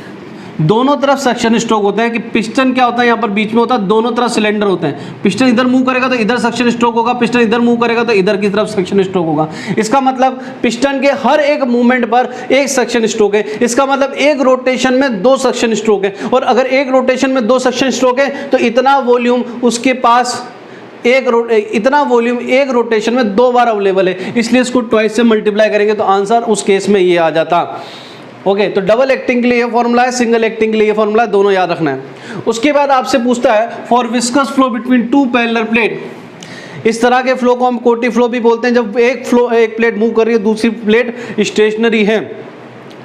दोनों तरफ सक्शन स्ट्रोक होते हैं। कि पिस्टन क्या होता है यहाँ पर बीच में होता है, दोनों तरफ सिलेंडर होते हैं, पिस्टन इधर मूव करेगा तो इधर सक्शन स्ट्रोक होगा, पिस्टन इधर मूव करेगा तो इधर की तरफ सक्शन स्ट्रोक होगा। इसका मतलब पिस्टन के हर एक मूवमेंट पर एक सक्शन स्ट्रोक है। इसका मतलब एक रोटेशन में 2 सक्शन स्ट्रोक है, और अगर एक रोटेशन में 2 सक्शन स्ट्रोक है तो इतना वॉल्यूम उसके पास इतना वॉल्यूम एक रोटेशन में 2 बार अवेलेबल है, इसलिए इसको ट्वाइस से मल्टीप्लाई करेंगे तो आंसर उस केस में ये आ जाता। ओके, तो डबल एक्टिंग के लिए ये फॉर्मूला है, सिंगल एक्टिंग के लिए ये फॉर्मूला है, दोनों याद रखना है। उसके बाद आपसे पूछता है for viscous flow between 2 parallel plate. इस तरह के फ्लो को हम कोटी फ्लो भी बोलते हैं, जब एक प्लेट मूव कर रही है दूसरी प्लेट स्टेशनरी है।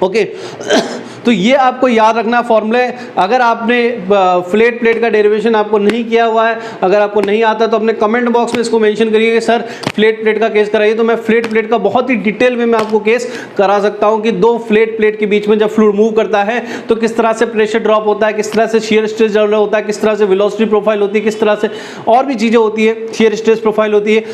ओके, तो ये आपको याद रखना फॉर्मूले। अगर आपने फ्लैट प्लेट का डेरिवेशन आपको नहीं किया हुआ है, अगर आपको नहीं आता तो अपने कमेंट बॉक्स में इसको मेंशन करिए कि सर फ्लैट प्लेट का केस कराइए, तो मैं फ्लैट प्लेट का बहुत ही डिटेल में मैं आपको केस करा सकता हूं कि 2 फ्लैट प्लेट के बीच में जब फ्लूइड मूव करता है तो किस तरह से प्रेशर ड्रॉप होता है, किस तरह से शियर स्ट्रेस डेवलप होता है, किस तरह से वेलोसिटी प्रोफाइल होती है, किस तरह से और भी चीज़ें होती है, शियर स्ट्रेस प्रोफाइल होती है।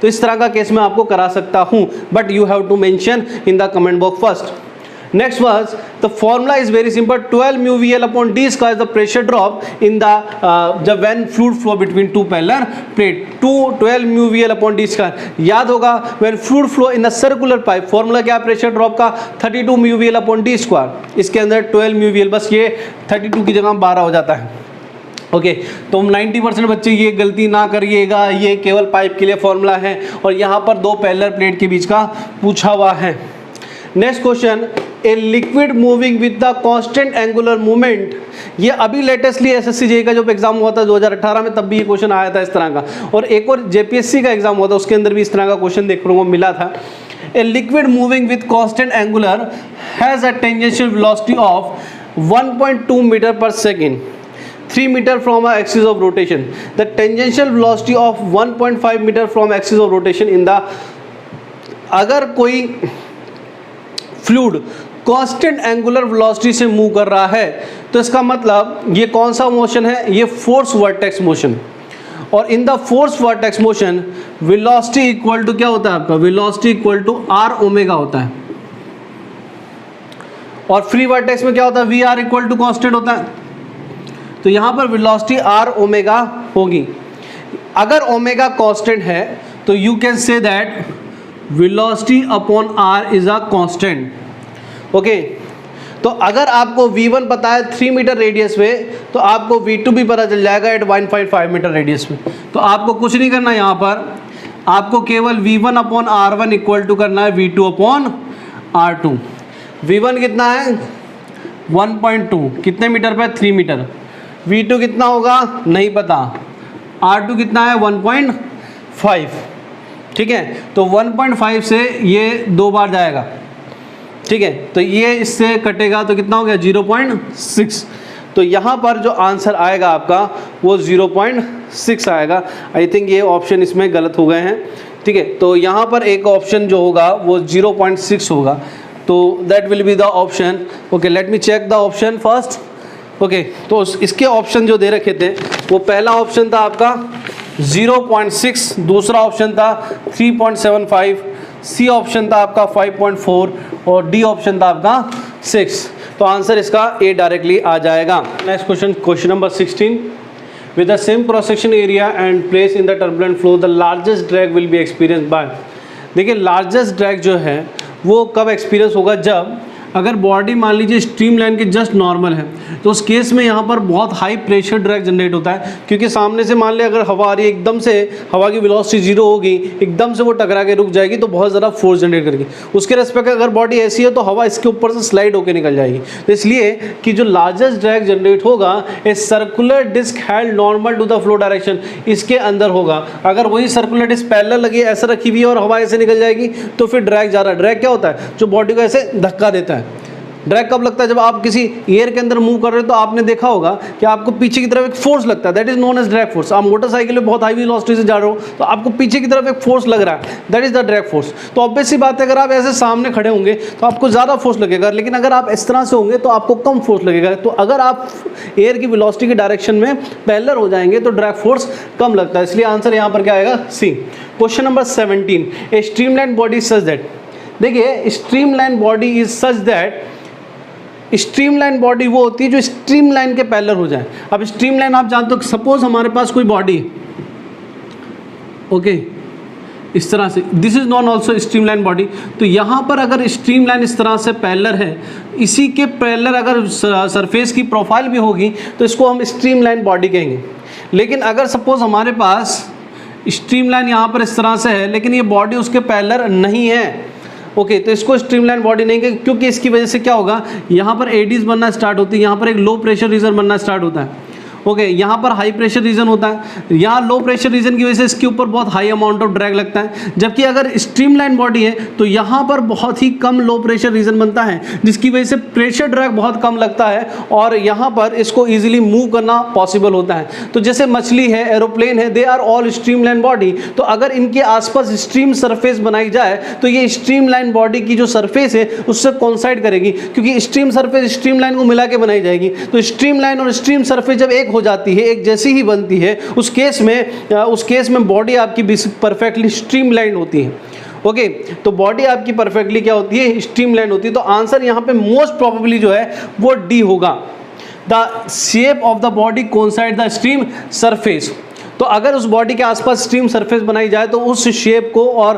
तो इस तरह का केस मैं आपको करा सकता हूं, but you have to mention in the comment box first. Next was the formula is very simple, 12 mu VL/d square is the pressure drop in the when fluid flow between 2 parallel plate, 12 mu VL/d square याद होगा। when fluid flow in a circular pipe, formula क्या प्रेशर ड्रॉप का 32 mu VL/d square, इसके अंदर 12 mu VL, बस ये 32 की जगह 12 हो जाता है। ओके, तो 90% बच्चे ये गलती ना करिएगा, ये केवल पाइप के लिए फॉर्मूला है और यहाँ पर 2 पैरेलल प्लेट के बीच का पूछा हुआ है। Next question, A liquid moving with the constant angular movement. ये अभी लेटेस्टली एसएससी जेईई का जो एग्जाम हुआ था 2018 में, तब भी ये क्वेश्चन आया था इस तरह का, और एक और जेपीएससी का एग्जाम हुआ था उसके अंदर भी इस तरह का क्वेश्चन देखने को मिला था। A liquid moving with constant angular has a tangential velocity of 1.2 metre per second, 3 meter from a axis of rotation. The tangential velocity of 1.5 meter from axis of rotation in the, अगर कोई फ्लूइड कांस्टेंट एंगुलर वेलोसिटी से मूव कर रहा है तो इसका मतलब ये कौन सा मोशन है, ये फोर्स वर्टेक्स मोशन। और in the force vortex motion velocity equal to क्या होता है आपका, velocity equal to R omega होता है। और फ्री वर्टेक्स में क्या होता है, V R equal to constant होता है। तो यहाँ पर वेलोसिटी आर ओमेगा होगी। अगर ओमेगा कांस्टेंट है तो you can say that velocity upon R is a constant. Okay, तो अगर आपको v1 पता है 3 मीटर रेडियस में, तो आपको v2 भी पता चल जाएगा एट 1.5 मीटर रेडियस में। तो आपको कुछ नहीं करना, यहाँ पर आपको केवल v1 upon r1 equal to करना है v2 अपॉन r2। v1 कितना है 1.2, कितने मीटर पर, 3 मीटर। v2 कितना होगा नहीं पता, r2 कितना है 1.5। ठीक है, तो 1.5 से ये 2 बार जाएगा। ठीक है, तो ये इससे कटेगा तो कितना हो गया 0.6। तो यहाँ पर जो आंसर आएगा आपका वो 0.6 आएगा। आई थिंक ये ऑप्शन इसमें गलत हो गए हैं। ठीक है, तो यहाँ पर एक ऑप्शन जो होगा वो 0.6 होगा, तो that will be the option. Okay, let me check the option first. Okay, तो इसके ऑप्शन जो दे रखे थे वो पहला ऑप्शन था आपका 0.6, दूसरा ऑप्शन था 3.75, सी ऑप्शन था आपका 5.4 और डी ऑप्शन था आपका 6। तो आंसर इसका ए डायरेक्टली आ जाएगा। Next question, question number 16, with the same cross section area and place in the turbulent flow, the largest drag will be experienced by। देखिए लार्जेस्ट ड्रैग जो है वो कब एक्सपीरियंस होगा, जब अगर बॉडी मान लीजिए स्ट्रीमलाइन के जस्ट नॉर्मल है, तो उस केस में यहाँ पर बहुत हाई प्रेशर ड्रैग जनरेट होता है, क्योंकि सामने से मान लिया अगर हवा आ रही है, एकदम से हवा की वेलोसिटी जीरो होगी, एकदम से वो टकरा के रुक जाएगी तो बहुत ज़्यादा फोर्स जनरेट करेगी। उसके रेस्पेक्ट अगर बॉडी ऐसी है तो हवा इसके ऊपर से स्लाइड होकर निकल जाएगी। तो इसलिए कि जो लार्जेस्ट ड्रैग जनरेट होगा a circular disc held normal to the flow direction, इसके अंदर होगा। अगर वही सर्कुलर डिस्क पैरेलल लगी ऐसे रखी हुई है और हवा ऐसे निकल जाएगी तो फिर ड्रैग जा रहा है। ड्रैग क्या होता है, जो बॉडी को ऐसे धक्का देता है। ड्रैग कब लगता है, जब आप किसी एयर के अंदर मूव कर रहे हो तो आपने देखा होगा कि आपको पीछे की तरफ एक फोर्स लगता है, that is known as drag force. आप मोटरसाइकिल में बहुत हाई वेलोसिटी से जा रहे हो तो आपको पीछे की तरफ एक फोर्स लग रहा है, that is the drag force. तो ऑब्वियस सी बात है, अगर आप ऐसे सामने खड़े होंगे तो आपको ज़्यादा फोर्स लगेगा, लेकिन अगर आप इस तरह से होंगे तो आपको कम फोर्स लगेगा। तो अगर आप एयर की वेलोसिटी की डायरेक्शन में पैरेलल हो जाएंगे तो ड्रैग फोर्स कम लगता है, इसलिए आंसर यहाँ पर क्या आएगा, C. Question number 17, a streamline body such that. देखिए streamline body is such that, streamline body वो होती है जो स्ट्रीमलाइन के पैरेलल हो जाए। अब स्ट्रीमलाइन आप जानते हो, सपोज हमारे पास कोई बॉडी, ओके, इस तरह से, this is non also streamline body. तो यहाँ पर अगर स्ट्रीमलाइन इस तरह से पैरेलल है, इसी के पैरेलल अगर सरफेस की प्रोफाइल भी होगी तो इसको हम स्ट्रीमलाइन बॉडी कहेंगे। लेकिन अगर सपोज हमारे पास स्ट्रीमलाइन यहाँ पर इस तरह से है लेकिन ये बॉडी उसके पैरेलल नहीं है, ओके, तो इसको स्ट्रीमलाइन बॉडी नहीं कहेंगे, क्योंकि इसकी वजह से क्या होगा, यहाँ पर एडीज बनना स्टार्ट होती है, यहाँ पर एक लो प्रेशर रीजन बनना स्टार्ट होता है, ओके, यहाँ पर हाई प्रेशर रीजन होता है, यहाँ लो प्रेशर रीजन की वजह से इसके ऊपर बहुत हाई अमाउंट ऑफ ड्रैग लगता है। जबकि अगर स्ट्रीमलाइन बॉडी है तो यहाँ पर बहुत ही कम लो प्रेशर रीजन बनता है, जिसकी वजह से प्रेशर ड्रैग बहुत कम लगता है और यहाँ पर इसको ईजिली मूव करना पॉसिबल होता है। तो जैसे मछली है, एरोप्लेन है, they are all streamline body. तो अगर इनके आसपास स्ट्रीम सरफेस बनाई जाए तो ये स्ट्रीमलाइन बॉडी की जो सरफेस है उससे कोइंसाइड करेगी, क्योंकि स्ट्रीम सरफेस स्ट्रीमलाइन को मिला के बनाई जाएगी। तो स्ट्रीमलाइन और स्ट्रीम सरफेस जब एक हो जाती है, एक जैसी ही बनती है, उस केस में बॉडी आपकी परफेक्टली स्ट्रीमलाइन होती है, ओके। तो बॉडी आपकी परफेक्टली क्या होती है, स्ट्रीमलाइन होती है। तो आंसर यहाँ पे मोस्ट प्रोबेबली जो है वो डी होगा, the shape of the body coincide the stream surface. तो अगर उस बॉडी के आसपास स्ट्रीम सरफेस बनाई जाए तो उस शेप को, और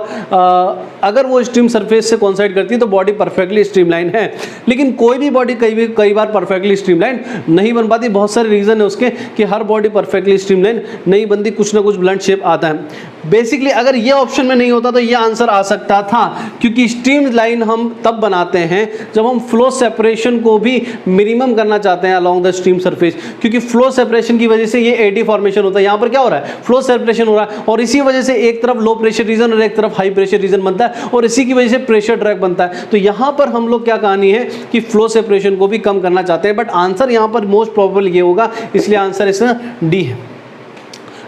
अगर वो स्ट्रीम सरफेस से कोइंसाइड करती है तो बॉडी परफेक्टली स्ट्रीमलाइन है। लेकिन कोई भी बॉडी कई बार परफेक्टली स्ट्रीमलाइन नहीं बन पाती। बहुत सारे रीज़न है उसके कि हर बॉडी परफेक्टली स्ट्रीमलाइन नहीं बनती, कुछ ना कुछ ब्लंट शेप आता है। बेसिकली अगर ये ऑप्शन में नहीं होता तो ये आंसर आ सकता था, क्योंकि स्ट्रीमलाइन हम तब बनाते हैं जब हम फ्लो सेपरेशन को भी मिनिमम करना चाहते हैं अलॉन्ग द स्ट्रीम सरफेस, क्योंकि फ्लो सेपरेशन की वजह से ये एडी फॉर्मेशन होता है। यहाँ पर क्या हो रहा है, फ्लो सेपरेशन हो रहा है, और इसी वजह से एक तरफ लो प्रेशर रीजन और एक तरफ हाई प्रेशर रीजन बनता है, और इसी की वजह से प्रेशर ड्रैग बनता है। तो यहाँ पर हम लोग क्या कहानी है कि फ्लो सेपरेशन को भी कम करना चाहते हैं, बट आंसर यहाँ पर मोस्ट प्रोबेबल ये होगा, इसलिए आंसर इसमें डी है।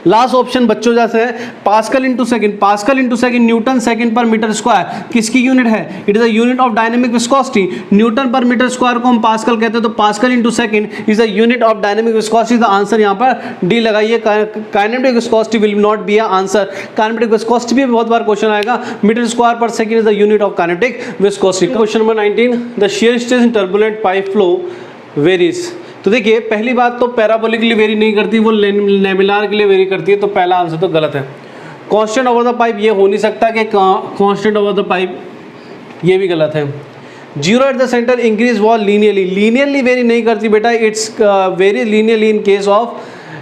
लास्ट ऑप्शन बच्चों जैसे है, pascal into second. Pascal into second Newton second पर मीटर स्क्वायर किसकी यूनिट है, it is a unit of dynamic viscosity. Newton पर मीटर स्क्वायर को हम पास्कल कहते हैं, तो pascal into second is a unit of dynamic viscosity. The answer यहाँ पर डी लगाइए, kinetic viscosity will not be a answer. Kinetic viscosity भी बहुत बार क्वेश्चन आएगा, मीटर स्क्वायर पर second is the unit of kinetic viscosity. Question number 19, the shear stress in turbulent pipe flow varies. तो देखिए पहली बात तो पैराबोलिक के लिए वेरी नहीं करती, वो लेमिनार के लिए वेरी करती है, तो पहला आंसर तो गलत है। कांस्टेंट ओवर द पाइप ये हो नहीं सकता कि कांस्टेंट ओवर द पाइप, ये भी गलत है। Zero at the centre increase wall linearly vary नहीं करती बेटा, it's vary linearly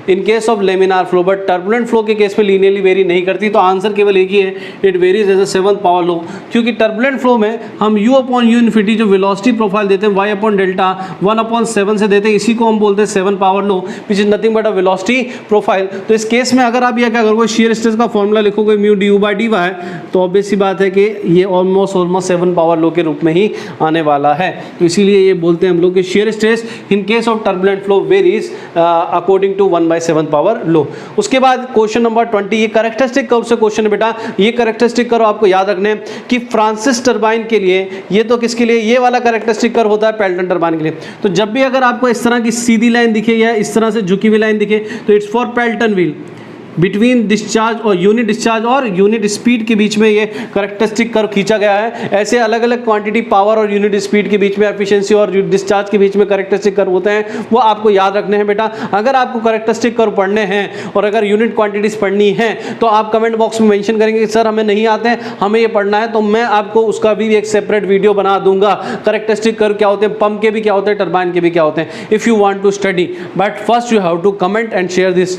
in case of laminar flow, but turbulent flow के केस में लीनियरली वेरी नहीं करती। तो आंसर केवल एक ही है, it varies as a 7th power law, क्योंकि टर्बुलेंट फ्लो में हम u अपॉन यू इन्फिनिटी जो वेलोसिटी प्रोफाइल देते हैं y अपॉन डेल्टा 1/7 से देते हैं, इसी को हम बोलते हैं 7 power low, which is nothing but a velocity profile. तो इस केस में अगर आप यह क्या करोगे, शियर स्ट्रेस का फॉर्मूला लिखोगे म्यू du/dy, तो ऑब्वियस सी बात है कि ये ऑलमोस्ट 7 पावर लो के रूप में ही आने वाला है। तो इसीलिए ये बोलते हैं हम लोग कि shear stress in case of turbulent flow varies according to 1/7 power law. उसके बाद क्वेश्चन नंबर 20, ये कैरेक्टरिस्टिक कर्व से क्वेश्चन है बेटा। ये कैरेक्टरिस्टिक कर्व आपको याद रखने हैं कि फ्रांसिस टरबाइन के लिए, ये तो किसके लिए, ये वाला कैरेक्टरिस्टिक कर्व होता है पेल्टन टरबाइन के लिए। तो जब भी अगर आपको इस तरह की सीधी लाइन दिखे या इस तरह से झुकी हुई लाइन दिखे तो it's for Pelton wheel, between discharge और यूनिट स्पीड के बीच में ये करेक्टरिस्टिक कर्व खींचा गया है। ऐसे अलग अलग क्वांटिटी पावर और यूनिट स्पीड के बीच में, एफिशिएंसी और डिस्चार्ज के बीच में करेक्टरिस्टिक कर्व होते हैं, वो आपको याद रखने हैं बेटा। अगर आपको करेक्टरिस्टिक कर्व पढ़ने हैं और अगर यूनिट क्वांटिटीज पढ़नी है तो आप कमेंट बॉक्स में मेंशन करेंगे कि सर हमें नहीं आते हैं, हमें ये पढ़ना है, तो मैं आपको उसका भी एक सेपरेट वीडियो बना दूंगा। करेक्टरिस्टिक कर्व क्या होते हैं, पंप के भी क्या होते हैं, टरबाइन के भी क्या होते हैं, if you want to study. But first you have to comment and share this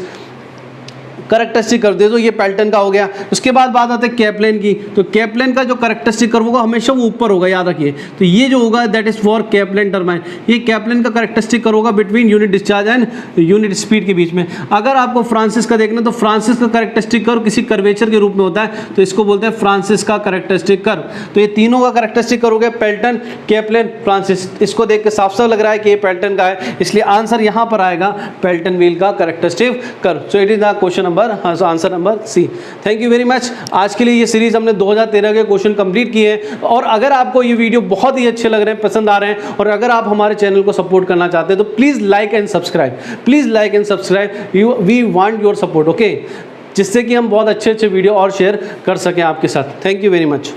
characteristic curve दे दो। ये पेल्टन का हो गया। उसके बाद बात आती है केपलेन की। तो केपलेन का जो करेक्टरिस्टिक कर्व होगा हमेशा वो ऊपर होगा, याद रखिए। तो ये जो होगा दैट इज फॉर केपलेन टरबाइन। ये केपलेन का करेक्टरिस्टिक कर्व होगा between unit discharge and unit speed के बीच में। अगर आपको फ्रांसिस का देखना, तो फ्रांसिस का करेक्टरिस्टिक कर्व किसी कर्वेचर के रूप में होता है, तो इसको बोलते हैं फ्रांसिस का करेक्टरिस्टिक कर्व। तो ये तीनों का करेक्टरिस्टिक कर्व हो गया, पेल्टन, केपलेन, फ्रांसिस। इसको देख के साफ साफ लग रहा है कि ये पेल्टन का है, इसलिए आंसर यहाँ पर आएगा पेल्टन व्हील का characteristic curve. So it is the question number, answer number C. Thank you very much. आज के लिए ये सीरीज हमने 2013 के क्वेश्चन कंप्लीट किए हैं। और अगर आपको ये वीडियो बहुत ही अच्छे लग रहे हैं, पसंद आ रहे हैं, और अगर आप हमारे चैनल को सपोर्ट करना चाहते हैं, तो please like and subscribe, please like and subscribe. We want your support, okay, जिससे कि हम बहुत अच्छे अच्छे वीडियो और शेयर कर सकें आपके साथ। Thank you very much.